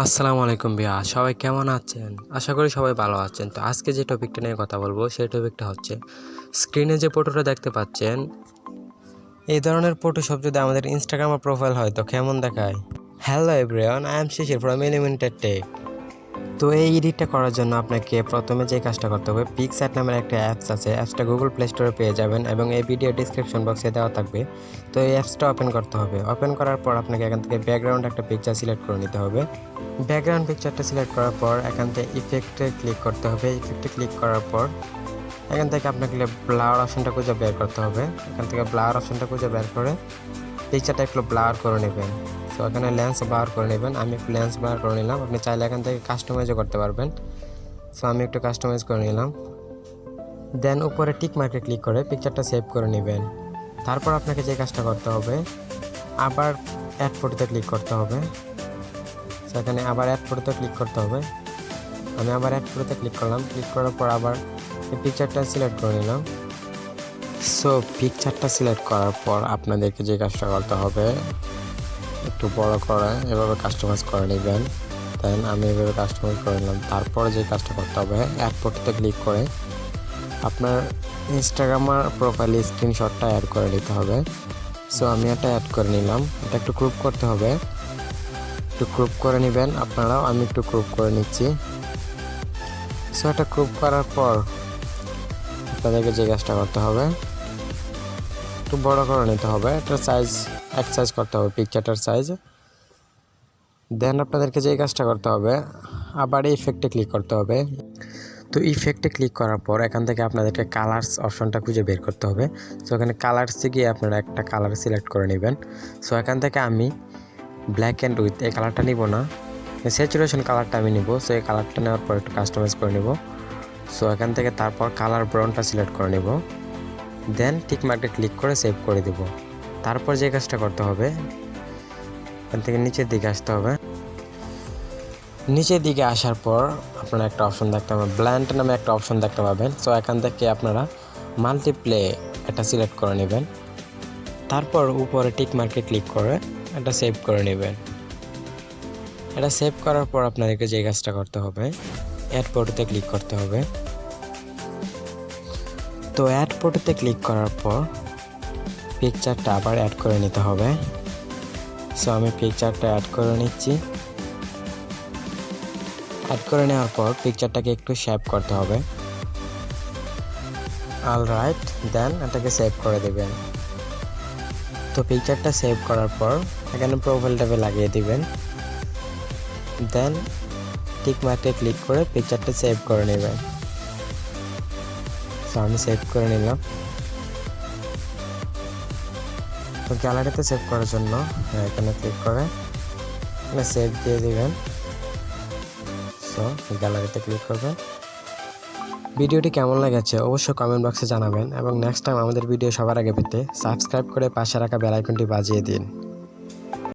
আসসালামু আলাইকুম ভাইয়া, সবাই কেমন আছেন? আশা করি সবাই ভালো আছেন। তো আজকে যে টপিকটা নিয়ে কথা বলবো সেই টপিকটা হচ্ছে স্ক্রিনে যে ফটোটা দেখতে পাচ্ছেন, এই ধরনের ফটোশপ যদি আমাদের ইনস্টাগ্রামে প্রোফাইল হয় তো কেমন দেখায়? Hello everyone, I am Shishir from Illuminated Tech. তো এই এডিটটা করার জন্য আপনাকে প্রথমে যে কাজটা করতে হবে, পিক্সআর্ট নামের একটা অ্যাপস আছে। অ্যাপসটা গুগল প্লে স্টোরে পেয়ে যাবেন এবং এই ভিডিও ডিসক্রিপশন বক্সে দেওয়া থাকবে। তো এই অ্যাপসটা ওপেন করতে হবে। ওপেন করার পর আপনাকে এখান থেকে ব্যাকগ্রাউন্ড একটা পিকচার সিলেক্ট করে নিতে হবে। ব্যাকগ্রাউন্ড পিকচারটা সিলেক্ট করার পর এখান থেকে ইফেক্টে ক্লিক করতে হবে। ইফেক্টে ক্লিক করার পর এখান থেকে আপনাকে ব্লার অপশনটা খুঁজে বের করতে হবে। এখান থেকে ব্লার অপশনটা খুঁজে বের করে পিকচারটা একটু ব্লার করে নেবেন। সো এখানে লেন্স বার করে নেবেন। আমি একটু লেন্স বার করে নিলাম। আপনি চাইলে এখান থেকে কাস্টমাইজও করতে পারবেন। সো আমি একটু কাস্টমাইজ করে নিলাম। দেন উপরে টিক মার্কে ক্লিক করে পিকচারটা সেভ করে নেবেন। তারপর আপনাকে যে কাজটা করতে হবে, আবার অ্যাড ফটোতে ক্লিক করতে হবে। সো এখানে আবার অ্যাড ফটোতে ক্লিক করতে হবে। আমি আবার অ্যাড ফটোতে ক্লিক করলাম। ক্লিক করার পর আবার এই পিকচারটা সিলেক্ট করে নিলাম। সো পিকচারটা সিলেক্ট করার পর আপনাদেরকে যে কাজটা করতে হবে, একটু বড় করে এভাবে কাস্টমাইজ করে নেবেন। দেন আমি এভাবে কাস্টমাইজ করে নিলাম। তারপর যে কাজটা করতে হবে, অ্যাড ফটোতে ক্লিক করে আপনার ইনস্টাগ্রামের প্রোফাইলে স্ক্রিনশটটা অ্যাড করে নিতে হবে। সো আমি এটা অ্যাড করে নিলাম। এটা একটু ক্রপ করতে হবে, একটু ক্রপ করে নেবেন আপনারাও। আমি একটু ক্রপ করে নিচ্ছি। সো এটা ক্রপ করার পর আপনাদেরকে যে কাজটা করতে হবে, একটু বড় করে নিতে হবে। এটার সাইজ এক সাইজ করতে হবে, পিকচারটার সাইজ। দেন আপনাদেরকে যে কাজটা করতে হবে, আবার ইফেক্টে ক্লিক করতে হবে। তো ইফেক্টে ক্লিক করার পর এখান থেকে আপনাদেরকে কালার্স অপশনটা খুঁজে বের করতে হবে। সো এখানে কালার্সে গিয়ে আপনারা একটা কালার সিলেক্ট করে নেবেন। সো এখান থেকে আমি ব্ল্যাক অ্যান্ড উইথ এই কালারটা নিব না, স্যাচুরেশন কালারটা আমি নিব। সো এই কালারটা নেওয়ার পর একটু কাস্টমাইজ করে নেব। সো এখান থেকে তারপর কালার ব্রাউনটা সিলেক্ট করে নেব। দেন টিক মার্কে ক্লিক করে সেভ করে দেব। তারপর যে কাজটা করতে হবে, এখান থেকে নিচের দিকে আসতে হবে। নিচের দিকে আসার পর আপনারা একটা অপশন দেখতে পাবেন, ব্ল্যান্ড নামে একটা অপশন দেখতে পাবেন। সো এখান থেকে আপনারা মাল্টিপ্লে এটা সিলেক্ট করে নেবেন। তারপর উপরে টিক মার্কে ক্লিক করে এটা সেভ করে নেবেন। এটা সেভ করার পর আপনাদেরকে যে কাজটা করতে হবে, অ্যাড ফটোতে ক্লিক করতে হবে। তো অ্যাড ফটোতে ক্লিক করার পর পিকচারটা আবার অ্যাড করে নিতে হবে। সো আমি পিকচারটা অ্যাড করে নিচ্ছি। অ্যাড করে নেওয়ার পর পিকচারটাকে একটু শেপ করতে হবে। অলরাইট, দেন এটাকে সেভ করে দেবেন। তো পিকচারটা সেভ করার পর এখানে প্রোফাইল ট্যাবে লাগিয়ে দিবেন। দেন টিক মার্কে ক্লিক করে পিকচারটা সেভ করে নেবেন। সো আমি সেভ করে নিলাম। তো গ্যালারিতে সেভ করার জন্য এখানে ক্লিক করে এখানে সেভ দিয়ে দিবেন। সো গ্যালারিতে ক্লিক করবেন। ভিডিওটি কেমন লেগেছে অবশ্যই কমেন্ট বক্সে জানাবেন এবং নেক্সট টাইম আমাদের ভিডিও সবার আগে পেতে সাবস্ক্রাইব করে পাশে রাখা বেল আইকনটি বাজিয়ে দিন।